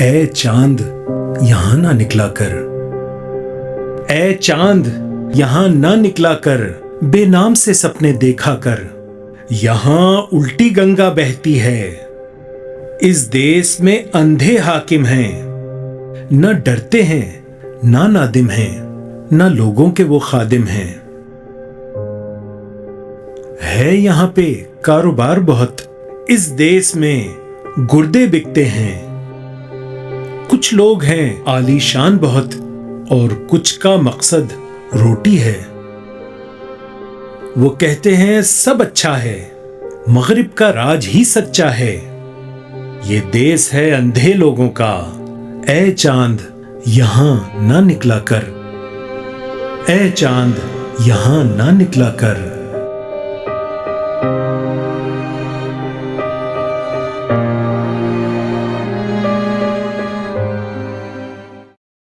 اے چاند یہاں نہ نکلا کر، اے چاند یہاں نہ نکلا کر، بے نام سے سپنے دیکھا کر۔ یہاں الٹی گنگا بہتی ہے، اس دیس میں اندھے حاکم ہیں، نہ ڈرتے ہیں نہ نادم ہیں، نہ لوگوں کے وہ خادم ہیں۔ ہے یہاں پہ کاروبار بہت، اس دیس میں گردے بکتے ہیں۔ کچھ لوگ ہیں عالی شان بہت، اور کچھ کا مقصد روٹی ہے۔ وہ کہتے ہیں سب اچھا ہے، مغرب کا راج ہی سچا ہے۔ یہ دیس ہے اندھے لوگوں کا، اے چاند یہاں نہ نکلا کر، اے چاند یہاں نہ نکلا کر۔